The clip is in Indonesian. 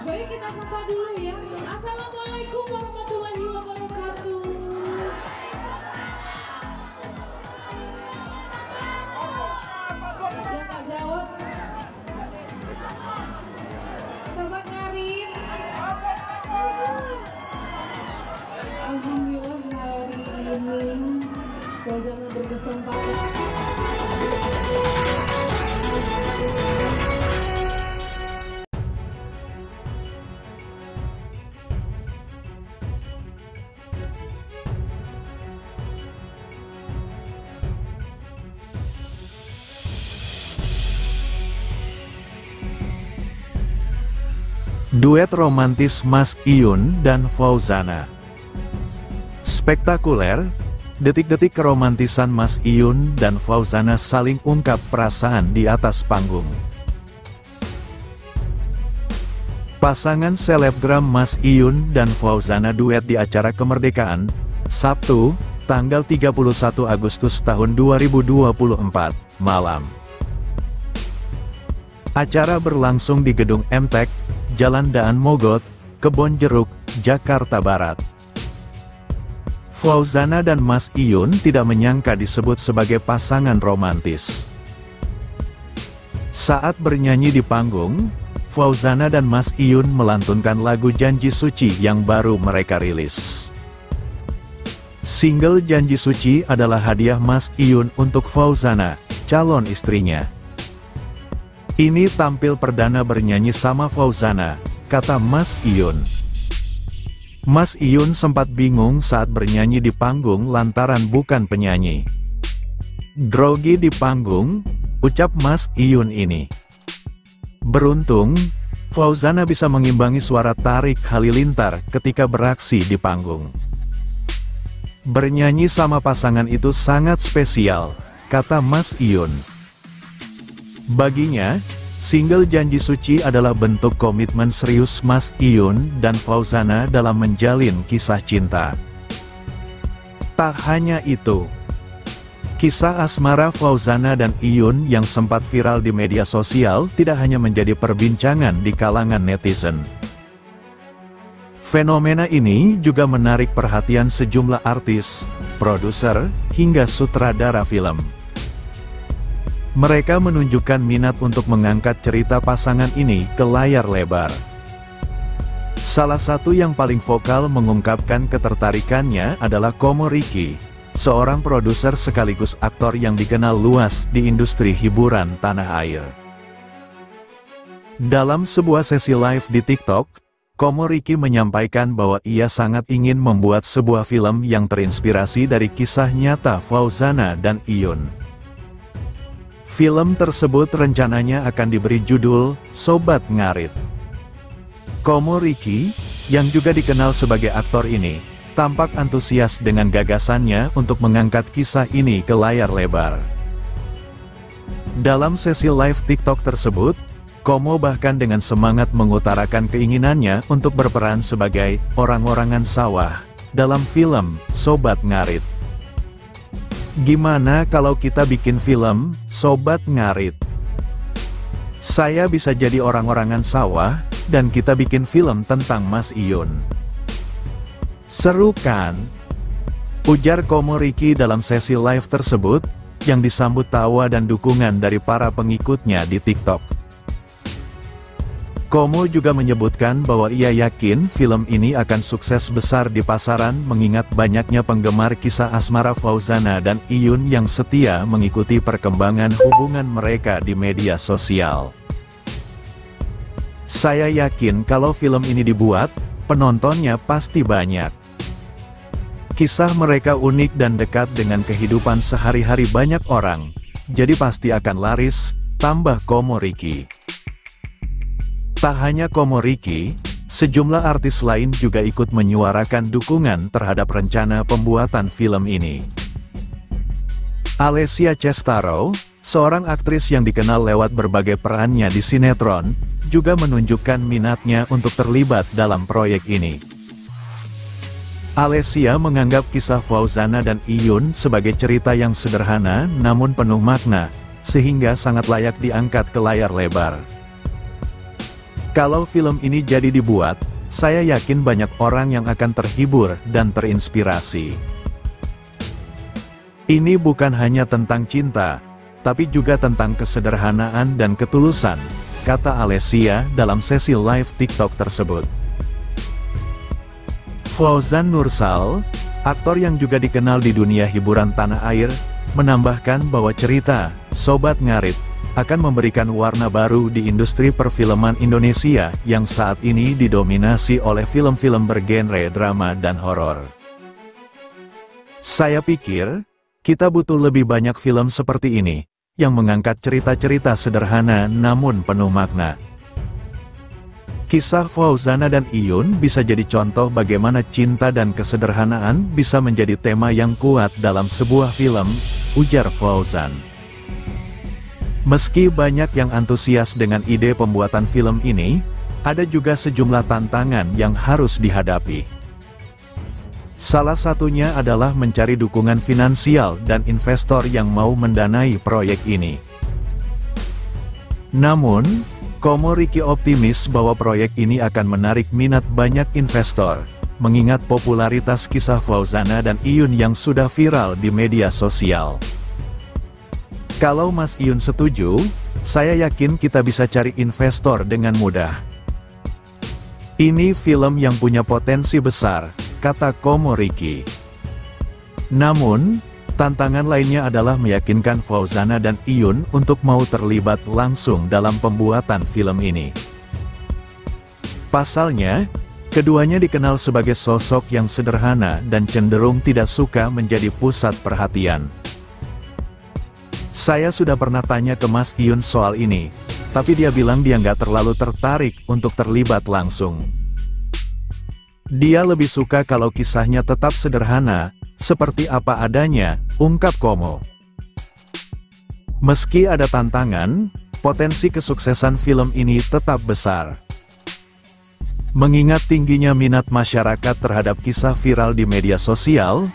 Baik, kita sapa dulu ya. Assalamualaikum warahmatullahi wabarakatuh. Yang nggak jawab. Sobat Ngarin. Alhamdulillah hari ini Fauzana berkesempatan. Duet romantis Mas Iyun dan Fauzana. Spektakuler, detik-detik keromantisan Mas Iyun dan Fauzana saling ungkap perasaan di atas panggung. Pasangan selebgram Mas Iyun dan Fauzana duet di acara kemerdekaan, Sabtu, tanggal 31 Agustus tahun 2024, malam. Acara berlangsung di Gedung MTEK, Jalan Daan Mogot, Kebonjeruk, Jakarta Barat. Fauzana dan Mas Iyun tidak menyangka disebut sebagai pasangan romantis. Saat bernyanyi di panggung, Fauzana dan Mas Iyun melantunkan lagu Janji Suci yang baru mereka rilis. Single Janji Suci adalah hadiah Mas Iyun untuk Fauzana, calon istrinya. Ini tampil perdana bernyanyi sama Fauzana, kata Mas Iyun. Mas Iyun sempat bingung saat bernyanyi di panggung lantaran bukan penyanyi. Grogi di panggung, ucap Mas Iyun ini. Beruntung, Fauzana bisa mengimbangi suara Tarik Halilintar ketika beraksi di panggung. Bernyanyi sama pasangan itu sangat spesial, kata Mas Iyun. Baginya, single Janji Suci adalah bentuk komitmen serius Mas Iyun dan Fauzana dalam menjalin kisah cinta. Tak hanya itu, kisah asmara Fauzana dan Iyun yang sempat viral di media sosial tidak hanya menjadi perbincangan di kalangan netizen. Fenomena ini juga menarik perhatian sejumlah artis, produser, hingga sutradara film. Mereka menunjukkan minat untuk mengangkat cerita pasangan ini ke layar lebar. Salah satu yang paling vokal mengungkapkan ketertarikannya adalah Komo Riki, seorang produser sekaligus aktor yang dikenal luas di industri hiburan tanah air. Dalam sebuah sesi live di TikTok, Komo Riki menyampaikan bahwa ia sangat ingin membuat sebuah film yang terinspirasi dari kisah nyata Fauzana dan Iyun. Film tersebut rencananya akan diberi judul Sobat Ngarit. Komo Riki, yang juga dikenal sebagai aktor ini, tampak antusias dengan gagasannya untuk mengangkat kisah ini ke layar lebar. Dalam sesi live TikTok tersebut, Komo bahkan dengan semangat mengutarakan keinginannya untuk berperan sebagai orang-orangan sawah dalam film Sobat Ngarit. Gimana kalau kita bikin film, Sobat Ngarit? Saya bisa jadi orang-orangan sawah, dan kita bikin film tentang Mas Iyun. Seru kan? Ujar Komo Riki dalam sesi live tersebut, yang disambut tawa dan dukungan dari para pengikutnya di TikTok. Komo juga menyebutkan bahwa ia yakin film ini akan sukses besar di pasaran mengingat banyaknya penggemar kisah asmara Fauzana dan Iyun yang setia mengikuti perkembangan hubungan mereka di media sosial. Saya yakin kalau film ini dibuat, penontonnya pasti banyak. Kisah mereka unik dan dekat dengan kehidupan sehari-hari banyak orang, jadi pasti akan laris, tambah Komo Riki. Tak hanya Komo Riki, sejumlah artis lain juga ikut menyuarakan dukungan terhadap rencana pembuatan film ini. Alessia Cestaro, seorang aktris yang dikenal lewat berbagai perannya di sinetron, juga menunjukkan minatnya untuk terlibat dalam proyek ini. Alessia menganggap kisah Fauzana dan Iyun sebagai cerita yang sederhana namun penuh makna, sehingga sangat layak diangkat ke layar lebar. Kalau film ini jadi dibuat, saya yakin banyak orang yang akan terhibur dan terinspirasi. Ini bukan hanya tentang cinta, tapi juga tentang kesederhanaan dan ketulusan, kata Alessia dalam sesi live TikTok tersebut. Fauzan Nursal, aktor yang juga dikenal di dunia hiburan tanah air, menambahkan bahwa cerita Sobat Ngarit akan memberikan warna baru di industri perfilman Indonesia yang saat ini didominasi oleh film-film bergenre drama dan horor. Saya pikir, kita butuh lebih banyak film seperti ini, yang mengangkat cerita-cerita sederhana namun penuh makna. Kisah Fauzana dan Iyun bisa jadi contoh bagaimana cinta dan kesederhanaan bisa menjadi tema yang kuat dalam sebuah film, ujar Fauzan. Meski banyak yang antusias dengan ide pembuatan film ini, ada juga sejumlah tantangan yang harus dihadapi. Salah satunya adalah mencari dukungan finansial dan investor yang mau mendanai proyek ini. Namun, Komo Riki optimis bahwa proyek ini akan menarik minat banyak investor, mengingat popularitas kisah Fauzana dan Iyun yang sudah viral di media sosial. Kalau Mas Iyun setuju, saya yakin kita bisa cari investor dengan mudah. Ini film yang punya potensi besar, kata Komo Riki. Namun, tantangan lainnya adalah meyakinkan Fauzana dan Iyun untuk mau terlibat langsung dalam pembuatan film ini. Pasalnya, keduanya dikenal sebagai sosok yang sederhana dan cenderung tidak suka menjadi pusat perhatian. Saya sudah pernah tanya ke Mas Iyun soal ini, tapi dia bilang dia nggak terlalu tertarik untuk terlibat langsung. Dia lebih suka kalau kisahnya tetap sederhana, seperti apa adanya, ungkap Komo. Meski ada tantangan, potensi kesuksesan film ini tetap besar. Mengingat tingginya minat masyarakat terhadap kisah viral di media sosial,